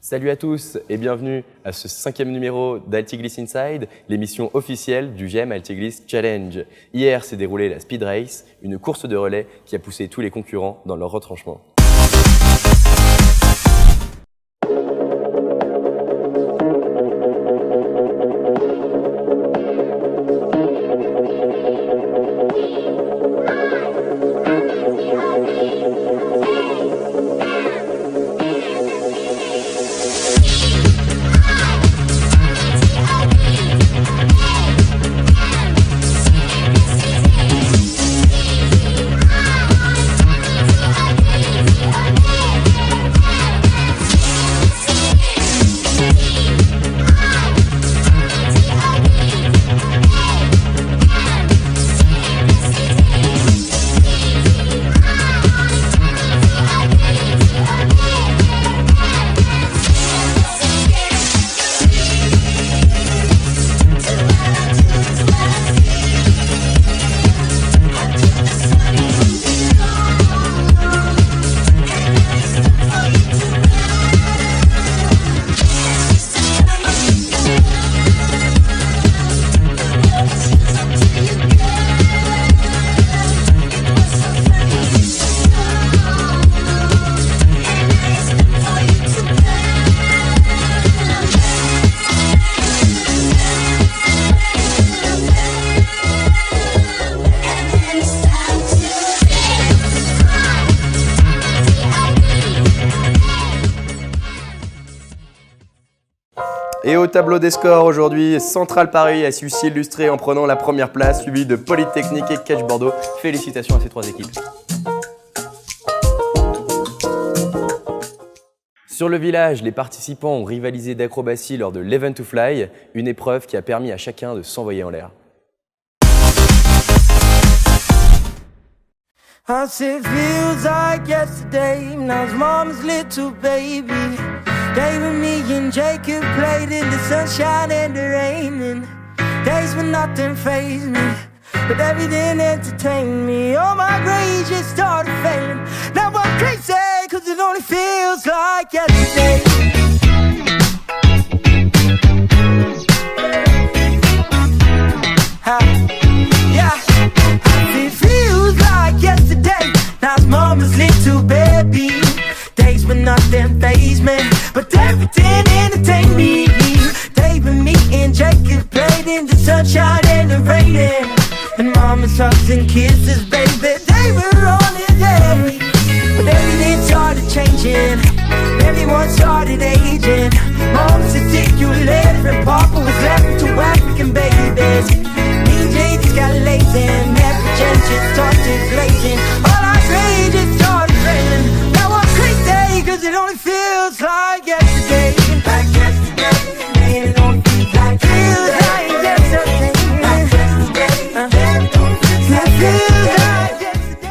Salut à tous et bienvenue à ce 5e numéro d'Altigliss Inside, l'émission officielle du GEM Altigliss Challenge. Hier s'est déroulée la Speed Race, une course de relais qui a poussé tous les concurrents dans leur retranchement. Et au tableau des scores aujourd'hui, Central Paris a su s'illustrer en prenant la première place, suivi de Polytechnique et Catch Bordeaux. Félicitations à ces trois équipes. Sur le village, les participants ont rivalisé d'acrobatie lors de l'Event to Fly, une épreuve qui a permis à chacun de s'envoyer en l'air. I said, feels like yesterday, now's mama's little baby. David, me and Jacob played in the sunshine and the rain, and days when nothing fazed me, but everything entertained me. All my rage just started fading. Now I'm crazy, cause it only feels like yesterday. It feels like yesterday, now's mama's little baby. Days when nothing fazed me, but everything entertained me. David, me and Jacob played in the sunshine and the rain, and mama's hugs and kisses, baby, they were on their day. But everything started changing, everyone started aging. Mama's articulated and Papa was left to African babies. Me and Jacob got lazy and every gen just started blazing. All our rage just started raining. Now I'm crazy, cause it only feels like yesterday. Like yesterday, man, it only feels like yesterday. Like yesterday, it feels like yesterday.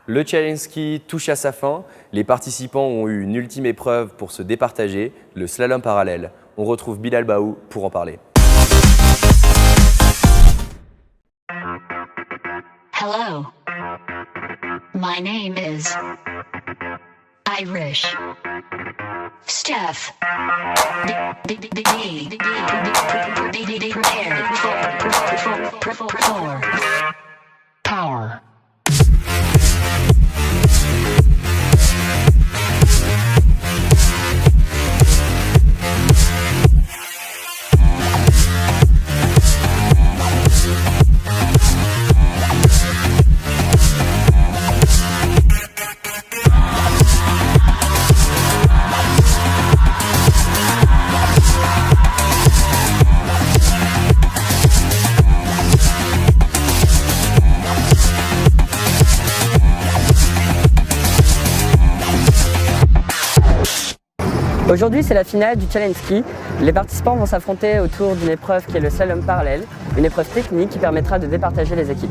Le challenge ski touche à sa fin. Les participants ont eu une ultime épreuve pour se départager, le slalom parallèle. On retrouve Bilal Baou pour en parler. Hello. My name is Irish. Steph. Be prepared for power. Aujourd'hui, c'est la finale du Challenge Ski. Les participants vont s'affronter autour d'une épreuve qui est le slalom parallèle, une épreuve technique qui permettra de départager les équipes.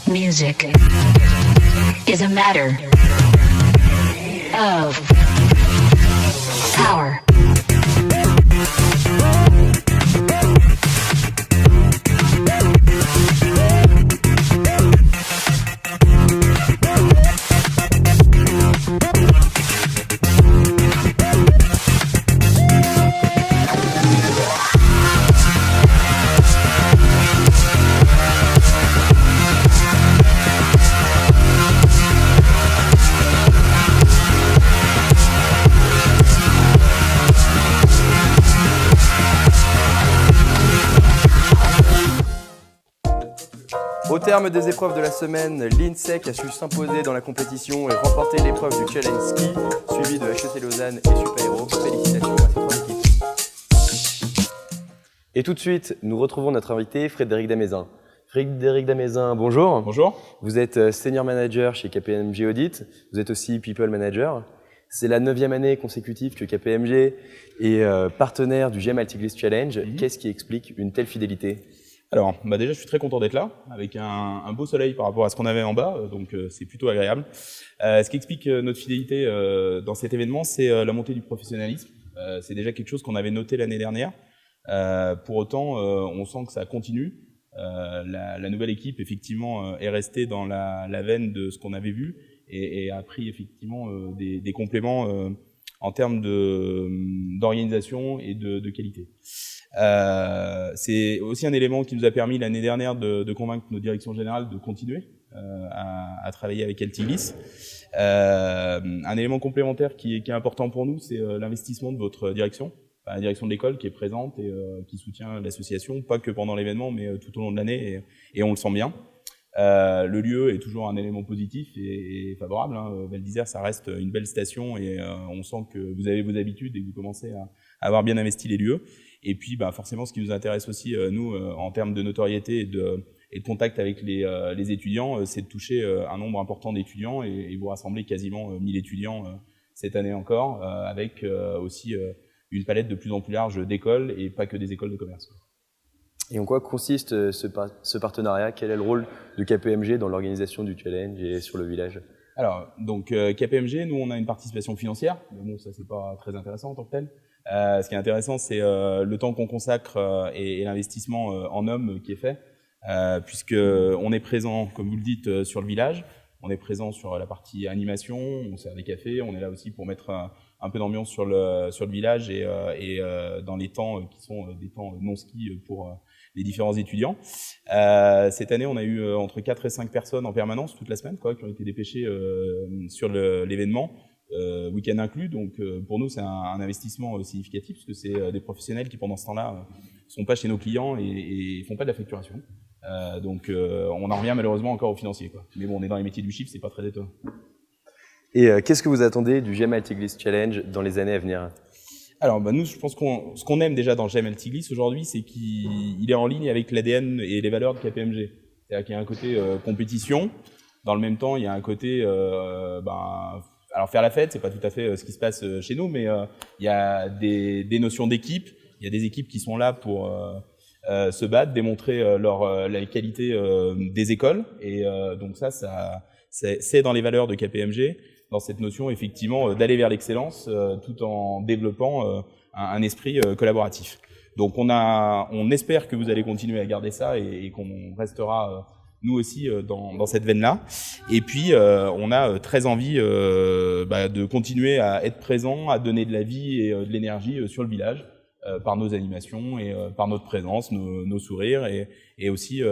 Music is a matter of power. terme des épreuves de la semaine, l'INSEC a su s'imposer dans la compétition et remporter l'épreuve du Challenge Ski, suivi de HEC Lausanne et Super Héros. Félicitations à ces trois équipes. Et tout de suite, nous retrouvons notre invité Frédéric Damézin. Frédéric Damézin, bonjour. Bonjour. Vous êtes Senior Manager chez KPMG Audit, vous êtes aussi People Manager. C'est la 9e année consécutive que KPMG est partenaire du GEM Altiglisse Challenge. Qu'est-ce qui explique une telle fidélité ? Alors, déjà, je suis très content d'être là, avec un beau soleil par rapport à ce qu'on avait en bas, donc c'est plutôt agréable. Ce qui explique notre fidélité dans cet événement, c'est la montée du professionnalisme. C'est déjà quelque chose qu'on avait noté l'année dernière. Pour autant, on sent que ça continue. La nouvelle équipe, effectivement, est restée dans la veine de ce qu'on avait vu et a pris effectivement des compléments en termes d'organisation et de qualité. C'est aussi un élément qui nous a permis l'année dernière de convaincre nos directions générales de continuer à travailler avec Altiglisse. Un élément complémentaire qui est important pour nous, c'est l'investissement de votre direction, la direction de l'école qui est présente et qui soutient l'association, pas que pendant l'événement, mais tout au long de l'année, et on le sent bien. Le lieu est toujours un élément positif et favorable. Val d'Isère, ça reste une belle station et on sent que vous avez vos habitudes et que vous commencez à avoir bien investi les lieux. Et puis, forcément, ce qui nous intéresse aussi, nous, en termes de notoriété et de contact avec les étudiants, c'est de toucher un nombre important d'étudiants et vous rassembler quasiment 1000 étudiants cette année encore, avec aussi une palette de plus en plus large d'écoles et pas que des écoles de commerce. Et en quoi consiste ce partenariat ? Quel est le rôle de KPMG dans l'organisation du challenge et sur le village ? Alors, donc KPMG, nous on a une participation financière, mais bon, ça c'est pas très intéressant en tant que tel. Ce qui est intéressant, c'est le temps qu'on consacre et l'investissement en hommes qui est fait, puisque on est présent, comme vous le dites, sur le village. On est présent sur la partie animation, on sert des cafés, on est là aussi pour mettre un peu d'ambiance sur le village et dans les temps qui sont des temps non-ski pour les différents étudiants. Cette année, on a eu entre 4 et 5 personnes en permanence toute la semaine, qui ont été dépêchées sur l'événement, week-end inclus. Donc pour nous, c'est un investissement significatif parce que c'est des professionnels qui pendant ce temps-là sont pas chez nos clients et font pas de la facturation. Donc on en revient malheureusement encore aux financiers, Mais bon, on est dans les métiers du chiffre, c'est pas très étonnant. Et qu'est-ce que vous attendez du GEM Altiglisse Challenge dans les années à venir ? Alors, nous, je pense ce qu'on aime déjà dans le GEM Altiglisse aujourd'hui, c'est qu'il est en ligne avec l'ADN et les valeurs de KPMG. C'est-à-dire qu'il y a un côté compétition. Dans le même temps, il y a un côté, alors faire la fête, c'est pas tout à fait ce qui se passe chez nous, mais il y a des notions d'équipe. Il y a des équipes qui sont là pour se battre, démontrer la qualité des écoles. Et donc ça c'est dans les valeurs de KPMG, dans cette notion effectivement d'aller vers l'excellence tout en développant un esprit collaboratif. Donc on espère que vous allez continuer à garder ça et qu'on restera nous aussi dans cette veine-là. Et puis on a très envie de continuer à être présent, à donner de la vie et de l'énergie sur le village par nos animations et par notre présence, nos sourires et aussi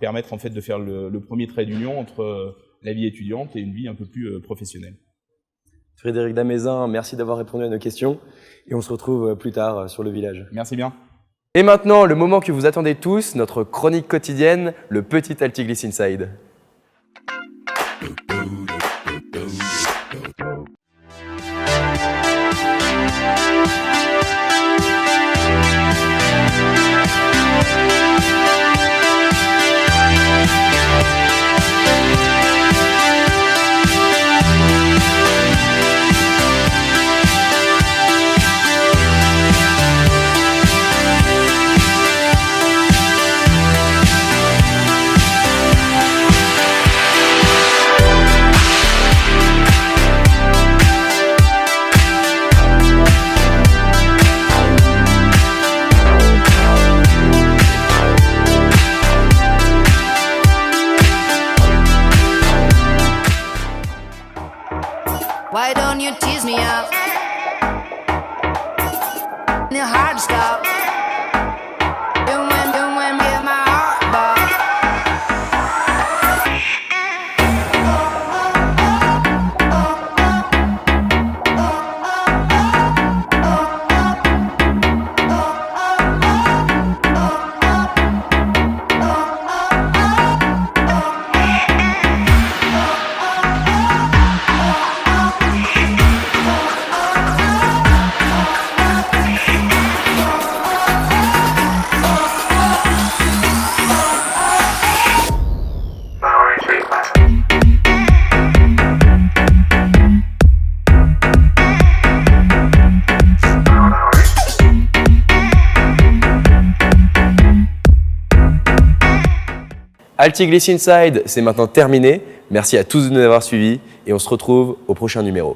permettre en fait de faire le premier trait d'union entre la vie étudiante et une vie un peu plus professionnelle. Frédéric Damézin, merci d'avoir répondu à nos questions et on se retrouve plus tard sur le village. Merci bien. Et maintenant, le moment que vous attendez tous, notre chronique quotidienne, le petit Altiglisse Inside. Why don't you tease me out? It's hard to stop. Doing, get my heart back. Altigliss Inside, c'est maintenant terminé. Merci à tous de nous avoir suivis et on se retrouve au prochain numéro.